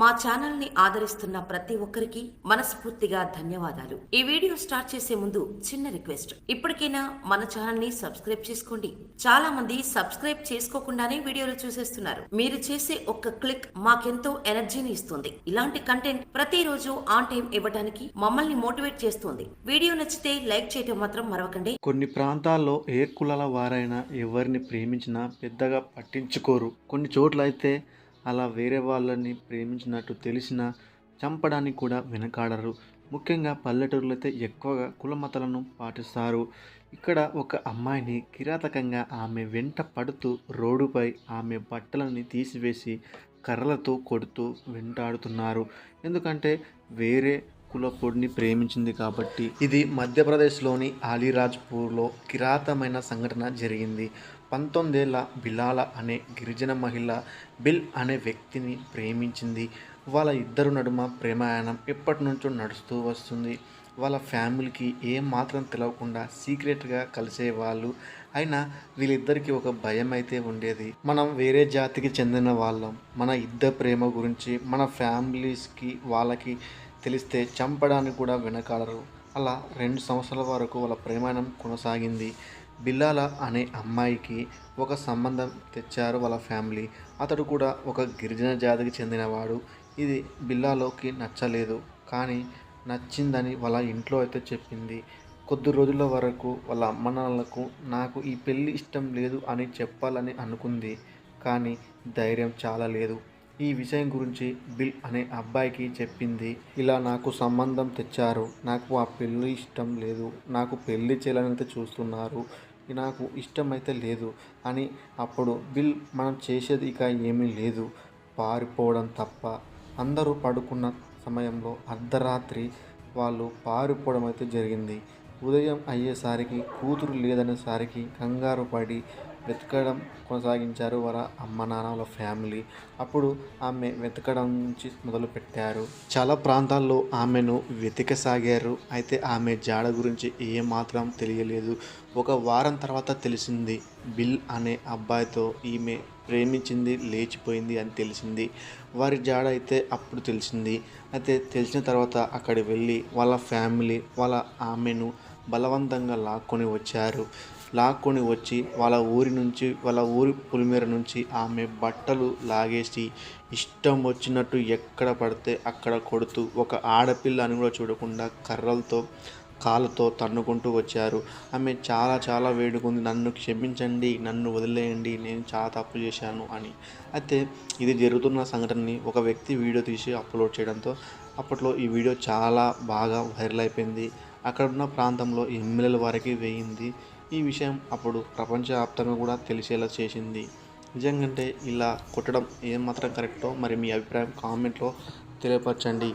మా ఛానల్ ని ఆదరిస్తున్న ప్రతి ఒక్కరికి మనస్ఫూర్తిగా ధన్యవాదాలు. ఈ వీడియో స్టార్ట్ చేసే ముందు చిన్న రిక్వెస్ట్. ఇప్పటికైనా మన ఛానల్ ని సబ్స్క్రైబ్ చేసుకోండి. చాలా మంది సబ్స్క్రైబ్ చేసుకోకుండానే వీడియోలు చూసేస్తున్నారు. మీరు చేసే ఒక్క క్లిక్ మాకెంతో ఎనర్జీని ఇస్తుంది. ఇలాంటి కంటెంట్ ప్రతిరోజు ఆన్ టైం ఇవ్వడానికి మమ్మల్ని మోటివేట్ చేస్తుంది. వీడియో నచ్చితే లైక్ చేయడం మాత్రం మరవకండి. కొన్ని ప్రాంతాల్లో ఏ కులాల వారైనా ఎవరిని ప్రేమించినా పెద్దగా పట్టించుకోరు. కొన్ని చోట్ల అయితే అలా వేరే వాళ్ళని ప్రేమించినట్టు తెలిసినా చంపడానికి కూడా వెనకాడరు. ముఖ్యంగా పల్లెటూరులో అయితే ఎక్కువగా కుల మతాలను పాటిస్తారు. ఇక్కడ ఒక అమ్మాయిని కిరాతకంగా ఆమె వెంట పడుతూ రోడ్డుపై ఆమె బట్టలని తీసివేసి కర్రలతో కొడుతూ వెంటాడుతున్నారు. ఎందుకంటే వేరే కులపోడిని ప్రేమించింది కాబట్టి. ఇది మధ్యప్రదేశ్లోని అలీరాజ్పూర్లో కిరాతమైన సంఘటన జరిగింది. 19 ఏళ్ల బిలాల అనే గిరిజన మహిళ బిల్ అనే వ్యక్తిని ప్రేమించింది. వాళ్ళ ఇద్దరు నడుమ ప్రేమాయణం ఎప్పటి నుంచో నడుస్తూ వస్తుంది. వాళ్ళ ఫ్యామిలీకి ఏం మాత్రం తెలియకుండా సీక్రెట్గా కలిసేవాళ్ళు. అయినా వీళ్ళిద్దరికీ ఒక భయం అయితే ఉండేది. మనం వేరే జాతికి చెందిన వాళ్ళం, మన ఇద్దరి ప్రేమ గురించి మన ఫ్యామిలీస్కి వాళ్ళకి తెలిస్తే చంపడానికి కూడా వెనకాడరు. అలా 2 సంవత్సరాల వరకు వాళ్ళ ప్రేమాయణం కొనసాగింది. బిల్లాల అనే అమ్మాయికి ఒక సంబంధం తెచ్చారు వాళ్ళ ఫ్యామిలీ. అతడు కూడా ఒక గిరిజన జాతికి చెందినవాడు. ఇది బిల్లాలోకి నచ్చలేదు, కానీ నచ్చిందని వాళ్ళ ఇంట్లో అయితే చెప్పింది. కొద్ది రోజుల వరకు వాళ్ళ అమ్మ నాన్నలకు నాకు ఈ పెళ్ళి ఇష్టం లేదు అని చెప్పాలని అనుకుంది, కానీ ధైర్యం చాలా లేదు. ఈ విషయం గురించి బిల్ అనే అబ్బాయికి చెప్పింది. ఇలా నాకు సంబంధం తెచ్చారు, నాకు ఆ పెళ్ళి ఇష్టం లేదు, నాకు పెళ్ళి చేయాలని చూస్తున్నారు, నాకు ఇష్టమైతే లేదు అని. అప్పుడు బిల్ మనం చేసేది ఇక ఏమీ లేదు, పారిపోవడం తప్ప. అందరూ పడుకున్న సమయంలో అర్ధరాత్రి వాళ్ళు పారిపోవడం అయితే జరిగింది. ఉదయం అయ్యేసరికి కూతురు లేదనేసరికి కంగారు పడి వెతకడం కొనసాగించారు వాళ్ళ అమ్మ నాన్న వాళ్ళ ఫ్యామిలీ. అప్పుడు ఆమె వెతకడం నుంచి మొదలుపెట్టారు. చాలా ప్రాంతాల్లో ఆమెను వెతకసాగారు. అయితే ఆమె జాడ గురించి ఏమాత్రం తెలియలేదు. ఒక వారం తర్వాత తెలిసింది, బిల్ అనే అబ్బాయితో ఈమె ప్రేమించింది లేచిపోయింది అని తెలిసింది. వారి జాడ అయితే అప్పుడు తెలిసింది. అయితే తెలిసిన తర్వాత అక్కడికి వెళ్ళి వాళ్ళ ఫ్యామిలీ ఆమెను బలవంతంగా లాక్కొని వచ్చారు. లాక్కొని వచ్చి వాళ్ళ ఊరి పొలిమేర నుంచి ఆమె బట్టలు లాగేసి ఇష్టం వచ్చినట్టు ఎక్కడ పడితే అక్కడ కొడుతూ, ఒక ఆడపిల్ల అని కూడా చూడకుండా కర్రలతో కాళ్ళతో తన్నుకుంటూ వచ్చారు. ఆమె చాలా వేడుకుంది, నన్ను క్షమించండి, నన్ను వదిలేయండి, నేను చాలా తప్పు చేశాను అని. అయితే ఇది జరుగుతున్న సంఘటనని ఒక వ్యక్తి వీడియో తీసి అప్లోడ్ చేయడంతో అప్పట్లో ఈ వీడియో చాలా బాగా వైరల్ అయిపోయింది. అక్కడున్న ప్రాంతంలో ఎమ్మెల్యేల వరకు వేయింది. ఈ విషయం అప్పుడు ప్రపంచవ్యాప్తంగా కూడా తెలిసేలా చేసింది. నిజంగా ఇలా కొట్టడం ఏమాత్రం కరెక్టో మరి మీ అభిప్రాయం కామెంట్లో తెలియపరచండి.